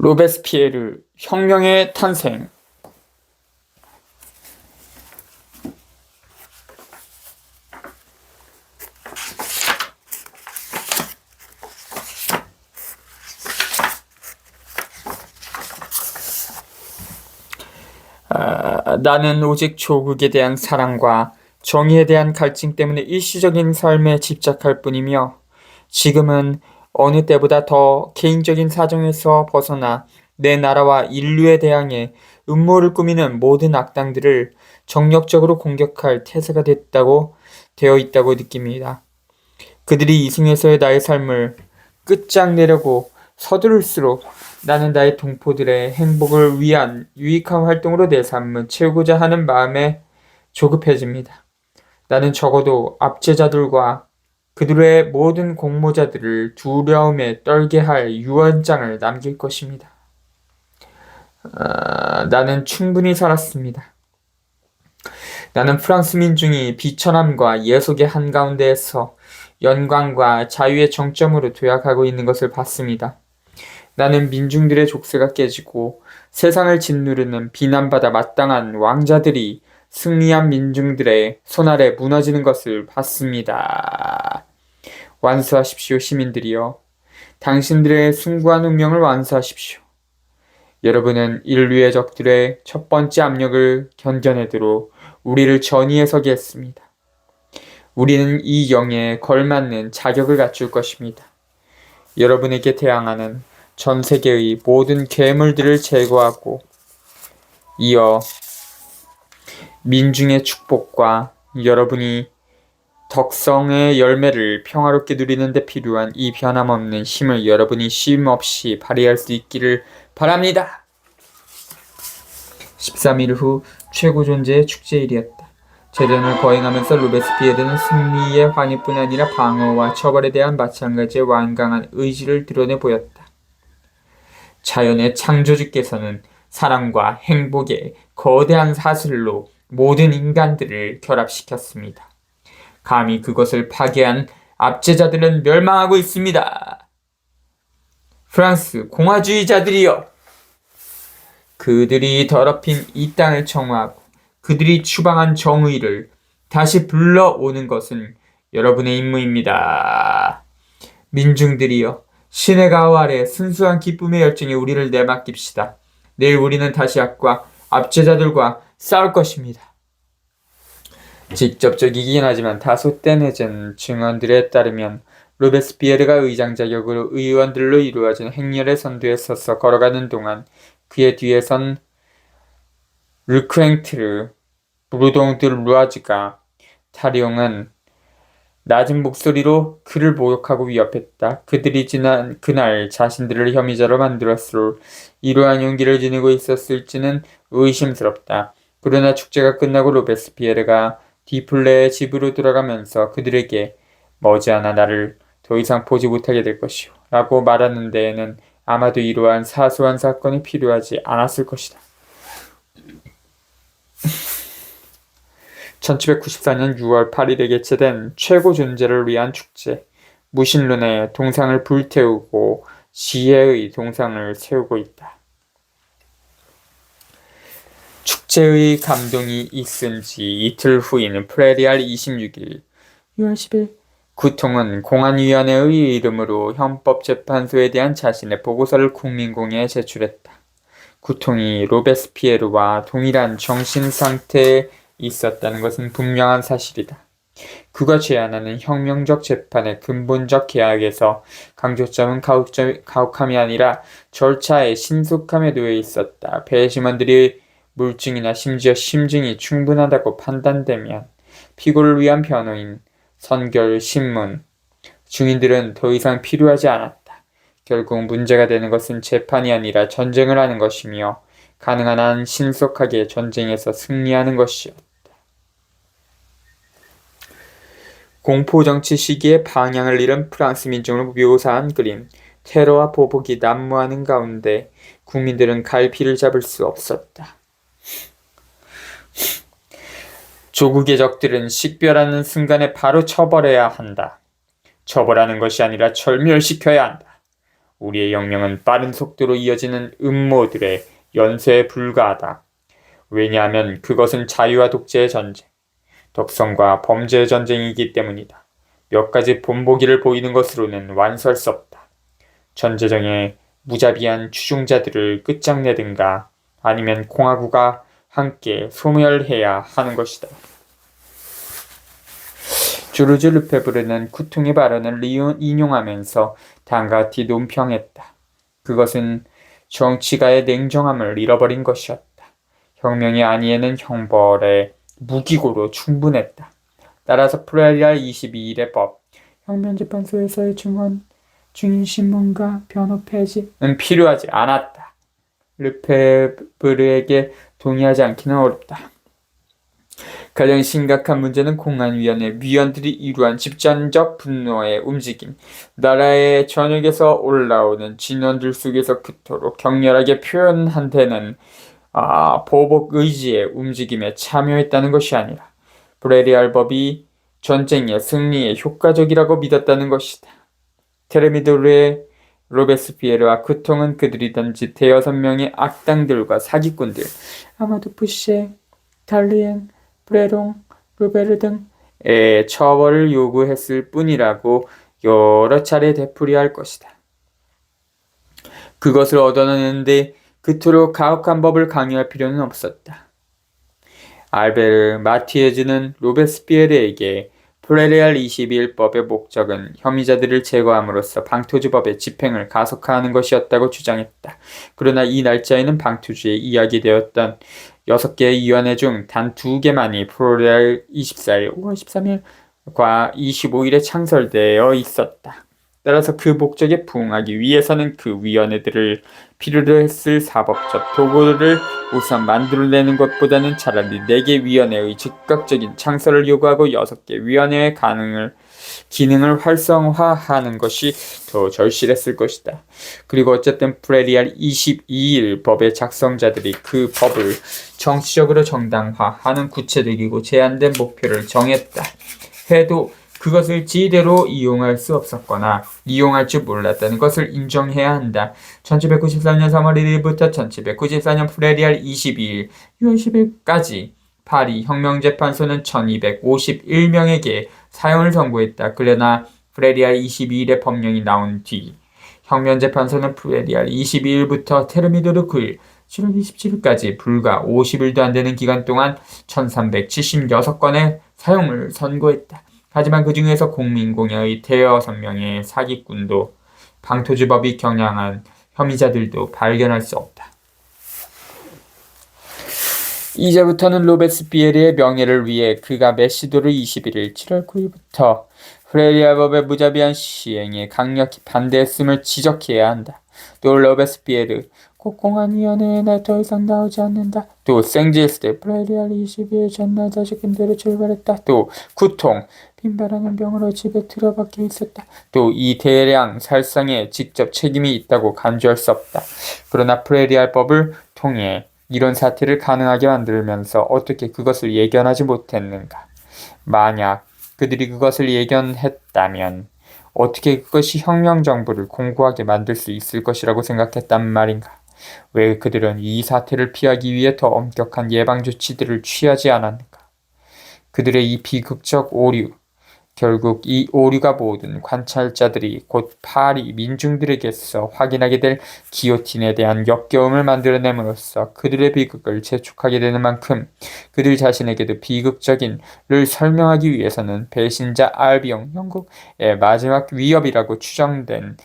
로베스피에르 혁명의 탄생. 나는 오직 조국에 대한 사랑과 정의에 대한 갈증 때문에 일시적인 삶에 집착할 뿐이며, 지금은 어느 때보다 더 개인적인 사정에서 벗어나 내 나라와 인류에 대항해 음모를 꾸미는 모든 악당들을 정력적으로 공격할 태세가 되어 있다고 느낍니다. 그들이 이승에서의 나의 삶을 끝장내려고 서두를수록 나는 나의 동포들의 행복을 위한 유익한 활동으로 내 삶을 채우고자 하는 마음에 조급해집니다. 나는 적어도 압제자들과 그들의 모든 공모자들을 두려움에 떨게 할 유언장을 남길 것입니다. 나는 충분히 살았습니다. 나는 프랑스 민중이 비천함과 예속의 한가운데에서 영광과 자유의 정점으로 도약하고 있는 것을 봤습니다. 나는 민중들의 족쇄가 깨지고 세상을 짓누르는 비난받아 마땅한 왕자들이 승리한 민중들의 손아래 무너지는 것을 봤습니다. 완수하십시오, 시민들이여. 당신들의 숭고한 운명을 완수하십시오. 여러분은 인류의 적들의 첫 번째 압력을 견뎌내도록 우리를 전위에 서게 했습니다. 우리는 이 영에 걸맞는 자격을 갖출 것입니다. 여러분에게 대항하는 전 세계의 모든 괴물들을 제거하고 이어 민중의 축복과 여러분이 덕성의 열매를 평화롭게 누리는 데 필요한 이 변함없는 힘을 여러분이 쉼없이 발휘할 수 있기를 바랍니다. 13일 후 최고 존재의 축제일이었다. 재련을 거행하면서 로베스피에르는 승리의 환희뿐 아니라 방어와 처벌에 대한 마찬가지의 완강한 의지를 드러내 보였다. 자연의 창조주께서는 사랑과 행복의 거대한 사슬로 모든 인간들을 결합시켰습니다. 감히 그것을 파괴한 압제자들은 멸망하고 있습니다. 프랑스 공화주의자들이여! 그들이 더럽힌 이 땅을 청소하고 그들이 추방한 정의를 다시 불러오는 것은 여러분의 임무입니다. 민중들이여, 신의 가호 아래 순수한 기쁨의 열정에 우리를 내맡깁시다. 내일 우리는 다시 악과 압제자들과 싸울 것입니다. 직접적이긴 하지만 다소 떼내진 증언들에 따르면 로베스피에르가 의장 자격으로 의원들로 이루어진 행렬의 선두에 서서 걸어가는 동안 그의 뒤에선 르크앵트르, 브루동 드 루아즈가 타리옹은 낮은 목소리로 그를 모욕하고 위협했다. 그들이 지난 그날 자신들을 혐의자로 만들었을 이러한 용기를 지니고 있었을지는 의심스럽다. 그러나 축제가 끝나고 로베스피에르가 디플레의 집으로 돌아가면서 그들에게 머지않아 나를 더 이상 보지 못하게 될 것이오 라고 말하는 데에는 아마도 이러한 사소한 사건이 필요하지 않았을 것이다. 1794년 6월 8일에 개최된 최고 존재를 위한 축제, 무신론의 동상을 불태우고 지혜의 동상을 세우고 있다. 축제의 감동이 있은 지 이틀 후인 프레리알 26일 6월 10일 구통은 공안위원회의 이름으로 헌법재판소에 대한 자신의 보고서를 국민공회에 제출했다. 구통이 로베스피에르와 동일한 정신상태에 있었다는 것은 분명한 사실이다. 그가 제안하는 혁명적 재판의 근본적 계약에서 강조점은 가혹함이 아니라 절차의 신속함에 놓여 있었다. 배심원들이 물증이나 심지어 심증이 충분하다고 판단되면 피고를 위한 변호인, 선결, 신문, 증인들은 더 이상 필요하지 않았다. 결국 문제가 되는 것은 재판이 아니라 전쟁을 하는 것이며 가능한 한 신속하게 전쟁에서 승리하는 것이었다. 공포정치 시기에 방향을 잃은 프랑스 민중을 묘사한 그림, 테러와 보복이 난무하는 가운데 국민들은 갈피를 잡을 수 없었다. 조국의 적들은 식별하는 순간에 바로 처벌해야 한다. 처벌하는 것이 아니라 절멸시켜야 한다. 우리의 영령은 빠른 속도로 이어지는 음모들의 연쇄에 불과하다. 왜냐하면 그것은 자유와 독재의 전쟁, 독성과 범죄의 전쟁이기 때문이다. 몇 가지 본보기를 보이는 것으로는 완수할 수 없다. 전제정에 무자비한 추종자들을 끝장내든가 아니면 공화국과 함께 소멸해야 하는 것이다. 주르즈 르페브르는 쿠퉁의 발언을 인용하면서 다음과 같이 논평했다. 그것은 정치가의 냉정함을 잃어버린 것이었다. 혁명의 안위에는 형벌의 무기고로 충분했다. 따라서 프레리아 22일의 법, 혁명재판소에서의 증인 신문과 변호 폐지는 필요하지 않았다. 르페브르에게 동의하지 않기는 어렵다. 가장 심각한 문제는 공안위원회 위원들이 이루한 집단적 분노의 움직임, 나라의 전역에서 올라오는 진원들 속에서 그토록 격렬하게 표현한 데는 보복 의지의 움직임에 참여했다는 것이 아니라 브레리알 법이 전쟁의 승리에 효과적이라고 믿었다는 것이다. 테르미도르의 로베스피에르와 쿠통은 그들이 던진 대여섯 명의 악당들과 사기꾼들, 아마도 푸시에, 달리엔, 브레롱, 루베르 등의 처벌을 요구했을 뿐이라고 여러 차례 되풀이할 것이다. 그것을 얻어내는데 그토록 가혹한 법을 강요할 필요는 없었다. 알베르 마티에즈는 로베스피에르에게 프레리알 22일법의 목적은 혐의자들을 제거함으로써 방토주법의 집행을 가속화하는 것이었다고 주장했다. 그러나 이 날짜에는 방토주에 이야기되었던 6개의 위원회 중 단 2개만이 프레리알 24일, 5월 13일과 25일에 창설되어 있었다. 따라서 그 목적에 부응하기 위해서는 그 위원회들을 필요로 했을 사법적 도구를 우선 만들어내는 것보다는 차라리 4개 위원회의 즉각적인 창설을 요구하고 6개 위원회의 기능을 활성화하는 것이 더 절실했을 것이다. 그리고 어쨌든 프레리알 22일 법의 작성자들이 그 법을 정치적으로 정당화하는 구체적이고 제한된 목표를 정했다 해도 그것을 지대로 이용할 수 없었거나 이용할 줄 몰랐다는 것을 인정해야 한다. 1794년 3월 1일부터 1794년 프레리알 22일 6월 10일까지 파리 혁명재판소는 1251명에게 사형을 선고했다. 그러나 프레리알 22일의 법령이 나온 뒤 혁명재판소는 프레리알 22일부터 테르미도르 9일 7월 27일까지 불과 50일도 안 되는 기간 동안 1376건의 사형을 선고했다. 하지만 그 중에서 공민공여의 대여섯 명의 사기꾼도 방토주법이 겨냥한 혐의자들도 발견할 수 없다. 이제부터는 로베스피에르의 명예를 위해 그가 메시도를 21일 7월 9일부터 프레리아 법의 무자비한 시행에 강력히 반대했음을 지적해야 한다. 또 로베스피에르 공안위원회에 나 더 이상 나오지 않는다. 또 생질스 프레리알 22일 전날 다시 군대로 출발했다. 또 구통 빈바라는 병으로 집에 들어박혀 있었다. 또 이 대량 살상에 직접 책임이 있다고 간주할 수 없다. 그러나 프레리알 법을 통해 이런 사태를 가능하게 만들면서 어떻게 그것을 예견하지 못했는가? 만약 그들이 그것을 예견했다면 어떻게 그것이 혁명정부를 공고하게 만들 수 있을 것이라고 생각했단 말인가? 왜 그들은 이 사태를 피하기 위해 더 엄격한 예방조치들을 취하지 않았는가? 그들의 이 비극적 오류, 결국 이 오류가 모든 관찰자들이 곧 파리 민중들에게서 확인하게 될 기요틴에 대한 역겨움을 만들어냄으로써 그들의 비극을 재촉하게 되는 만큼 그들 자신에게도 비극적인를 설명하기 위해서는 배신자 알비옹 영국의 마지막 위협이라고 추정된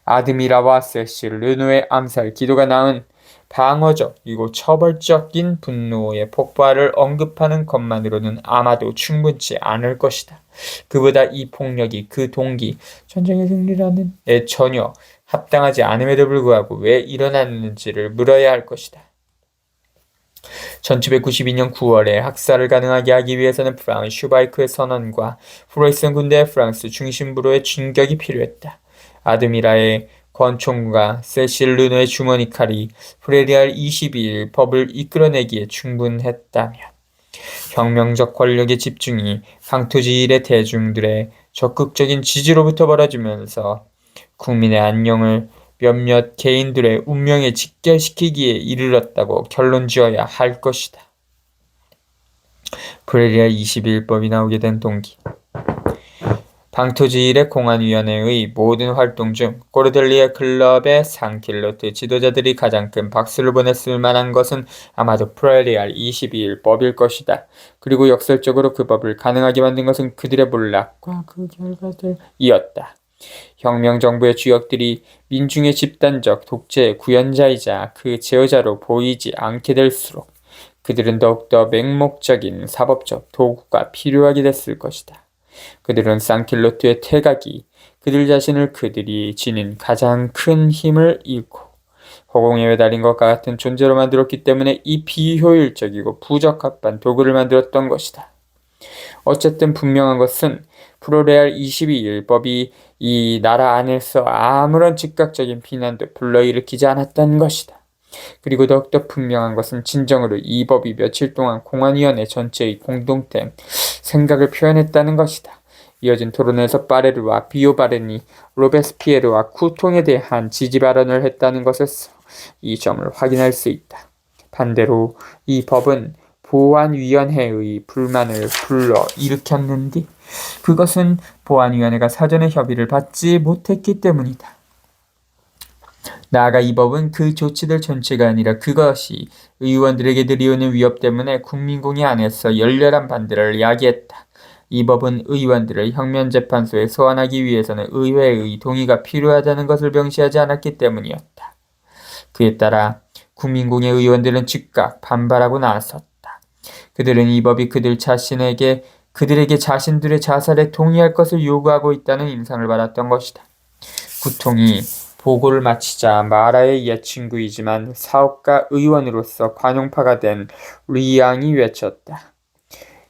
아드미라와 세실 르노의 암살 기도가 낳은 방어적 그리고 처벌적인 분노의 폭발을 언급하는 것만으로는 아마도 충분치 않을 것이다. 그보다 이 폭력이 그 동기, 전쟁의 승리라는 에 전혀 합당하지 않음에도 불구하고 왜 일어났는지를 물어야 할 것이다. 1792년 9월에 학살을 가능하게 하기 위해서는 프랑스 슈바이크의 선언과 프로이센 군대의 프랑스 중심부로의 진격이 필요했다. 아드미라의 권총과 세실 르노의 주머니 칼이 프레리알 22일 법을 이끌어내기에 충분했다면 혁명적 권력의 집중이 방토지일의 대중들의 적극적인 지지로부터 벌어지면서 국민의 안녕을 몇몇 개인들의 운명에 직결시키기에 이르렀다고 결론 지어야 할 것이다. 프레리아 21법이 나오게 된 동기. 방토지일의 공안위원회의 모든 활동 중 코르델리아 클럽의 상킬로트 지도자들이 가장 큰 박수를 보냈을 만한 것은 아마도 프레리알 22일법일 것이다. 그리고 역설적으로 그 법을 가능하게 만든 것은 그들의 몰락과 그 결과들이었다. 혁명정부의 주역들이 민중의 집단적 독재의 구현자이자 그 제어자로 보이지 않게 될수록 그들은 더욱더 맹목적인 사법적 도구가 필요하게 됐을 것이다. 그들은 상킬로트의 태각이 그들 자신을 그들이 지닌 가장 큰 힘을 잃고 허공에 매달린 것과 같은 존재로 만들었기 때문에 이 비효율적이고 부적합한 도구를 만들었던 것이다. 어쨌든 분명한 것은 프로레알 22일법이 이 나라 안에서 아무런 즉각적인 비난도 불러일으키지 않았던 것이다. 그리고 더욱더 분명한 것은 진정으로 이 법이 며칠 동안 공안위원회 전체의 공동된 생각을 표현했다는 것이다. 이어진 토론에서 파레르와 비오바렌이 로베스피에르와 쿠통에 대한 지지 발언을 했다는 것에서 이 점을 확인할 수 있다. 반대로 이 법은 보안위원회의 불만을 불러 일으켰는데 그것은 보안위원회가 사전에 협의를 받지 못했기 때문이다. 나아가 이 법은 그 조치들 전체가 아니라 그것이 의원들에게 들이오는 위협 때문에 국민공회 안에서 열렬한 반대를 야기했다. 이 법은 의원들을 혁명재판소에 소환하기 위해서는 의회의 동의가 필요하다는 것을 명시하지 않았기 때문이었다. 그에 따라 국민공회 의원들은 즉각 반발하고 나섰다. 그들은 이 법이 그들에게 자신들의 자살에 동의할 것을 요구하고 있다는 인상을 받았던 것이다. 구통이 보고를 마치자 마라의 옛 친구이지만 사업가 의원으로서 관용파가 된 리앙이 외쳤다.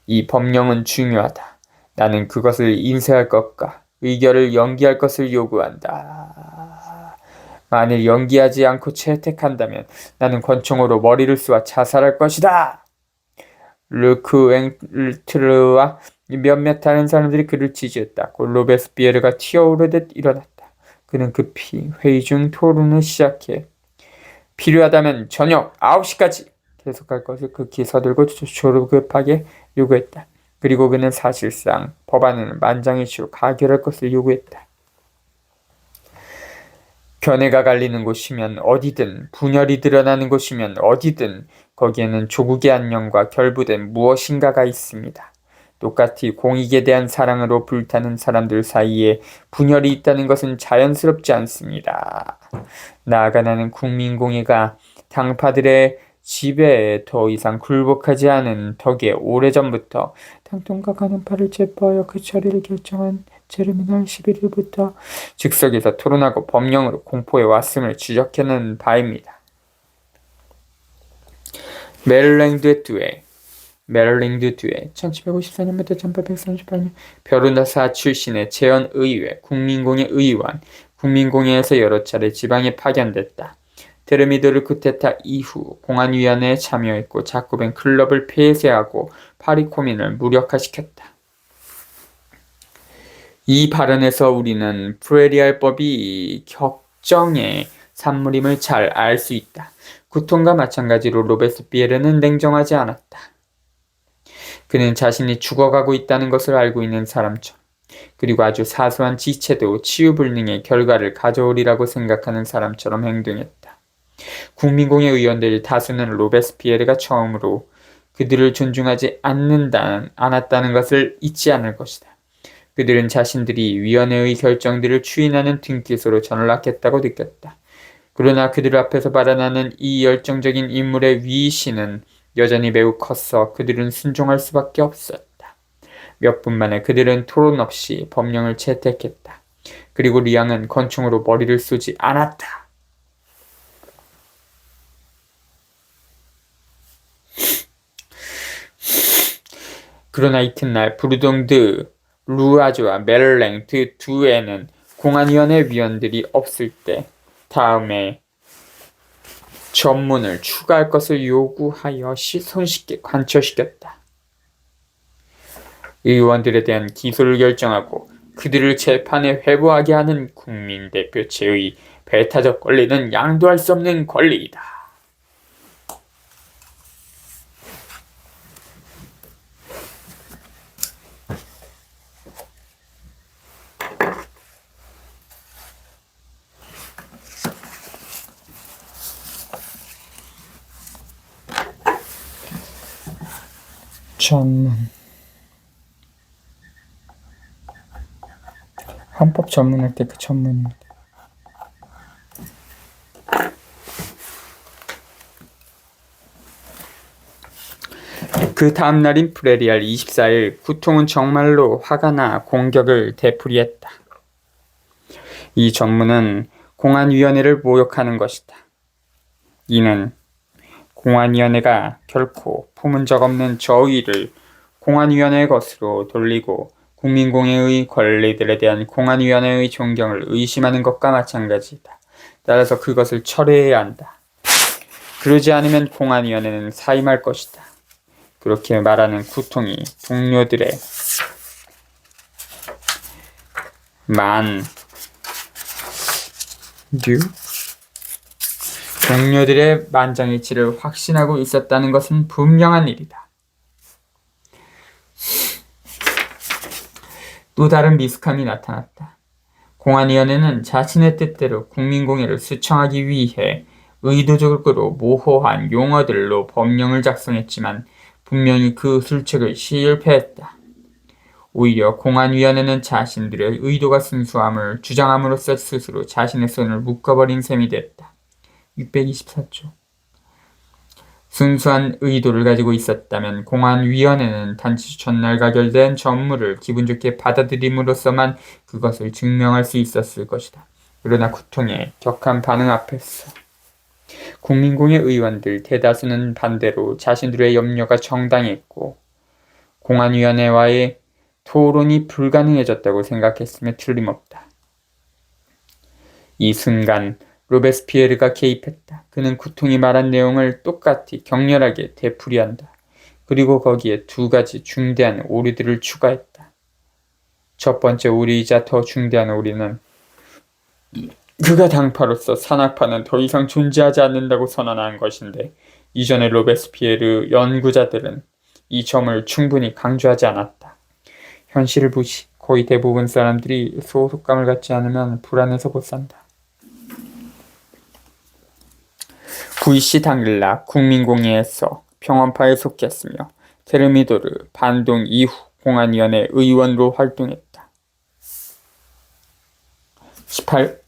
이 법령은 중요하다. 나는 그것을 인쇄할 것과 의결을 연기할 것을 요구한다. 만일 연기하지 않고 채택한다면 나는 권총으로 머리를 쏘아 자살할 것이다. 르크앵트르와 몇몇 다른 사람들이 그를 지지했다. 로베스피에르가 튀어오르듯 일어났다. 그는 급히 회의 중 토론을 시작해 필요하다면 저녁 9시까지 계속할 것을 극히 서둘고 조급하게 요구했다. 그리고 그는 사실상 법안을 만장일치로 가결할 것을 요구했다. 견해가 갈리는 곳이면 어디든 분열이 드러나는 곳이면 어디든 거기에는 조국의 안녕과 결부된 무엇인가가 있습니다. 똑같이 공익에 대한 사랑으로 불타는 사람들 사이에 분열이 있다는 것은 자연스럽지 않습니다. 나아가 나는 국민공회가 당파들의 지배에 더 이상 굴복하지 않은 덕에 오래전부터 당통과 간원파를 체포하여 그 처리를 결정한 제르미날 11일부터 즉석에서 토론하고 법령으로 공포해 왔음을 지적해낸 바입니다. 메를랭드 듀에 1754년부터 1838년 베르나사 출신의 재헌의회, 국민공회 의원, 국민공회에서 여러 차례 지방에 파견됐다. 테르미드르 쿠데타 이후 공안위원회에 참여했고 자코벤 클럽을 폐쇄하고 파리코민을 무력화시켰다. 이 발언에서 우리는 프레리알법이 격정의 산물임을 잘 알 수 있다. 구통과 마찬가지로 로베스피에르는 냉정하지 않았다. 그는 자신이 죽어가고 있다는 것을 알고 있는 사람처럼 그리고 아주 사소한 지체도 치유불능의 결과를 가져오리라고 생각하는 사람처럼 행동했다. 국민공회 의원들 다수는 로베스피에르가 처음으로 그들을 존중하지 않았다는 것을 잊지 않을 것이다. 그들은 자신들이 위원회의 결정들을 추인하는 등기소로 전락했다고 느꼈다. 그러나 그들 앞에서 발현하는 이 열정적인 인물의 위신은 여전히 매우 컸어 그들은 순종할 수밖에 없었다. 몇 분 만에 그들은 토론 없이 법령을 채택했다. 그리고 리앙은 권총으로 머리를 쏘지 않았다. 그러나 이튿날 부르동드 루아즈와 메를랭 두 애는 공안위원회 위원들이 없을 때 다음에 전문을 추가할 것을 요구하여 손쉽게 관철시켰다. 의원들에 대한 기소를 결정하고 그들을 재판에 회부하게 하는 국민대표체의 배타적 권리는 양도할 수 없는 권리이다. 전문 헌법 전문할 때 그 전문입니다. 그 다음 날인 프레리알 24일, 구통은 정말로 화가 나 공격을 되풀이했다. 이 전문은 공안위원회를 모욕하는 것이다. 이는 공안위원회가 결코 품은 적 없는 저위를 공안위원회의 것으로 돌리고 국민공회의 권리들에 대한 공안위원회의 존경을 의심하는 것과 마찬가지다. 따라서 그것을 철회해야 한다. 그러지 않으면 공안위원회는 사임할 것이다. 그렇게 말하는 구통이 동료들의 만장일치를 확신하고 있었다는 것은 분명한 일이다. 또 다른 미숙함이 나타났다. 공안위원회는 자신의 뜻대로 국민공회를 수청하기 위해 의도적으로 모호한 용어들로 법령을 작성했지만 분명히 그 술책을 실패했다. 오히려 공안위원회는 자신들의 의도가 순수함을 주장함으로써 스스로 자신의 손을 묶어버린 셈이 됐다. 624조. 순수한 의도를 가지고 있었다면 공안위원회는 단지 전날 가결된 전무를 기분 좋게 받아들임으로써만 그것을 증명할 수 있었을 것이다. 그러나 구통의 격한 반응 앞에서 국민공회 의원들 대다수는 반대로 자신들의 염려가 정당했고 공안위원회와의 토론이 불가능해졌다고 생각했음에 틀림없다. 이 순간 로베스피에르가 개입했다. 그는 구통이 말한 내용을 똑같이 격렬하게 되풀이한다. 그리고 거기에 두 가지 중대한 오류들을 추가했다. 첫 번째 오류이자 더 중대한 오류는 그가 당파로서 산악파는 더 이상 존재하지 않는다고 선언한 것인데 이전의 로베스피에르 연구자들은 이 점을 충분히 강조하지 않았다. 현실을 무시, 거의 대부분 사람들이 소속감을 갖지 않으면 불안해서 못 산다. VC 당일날 국민공회에서 평원파에 속했으며 테르미도르 반동 이후 공안위원회 의원으로 활동했다. 18.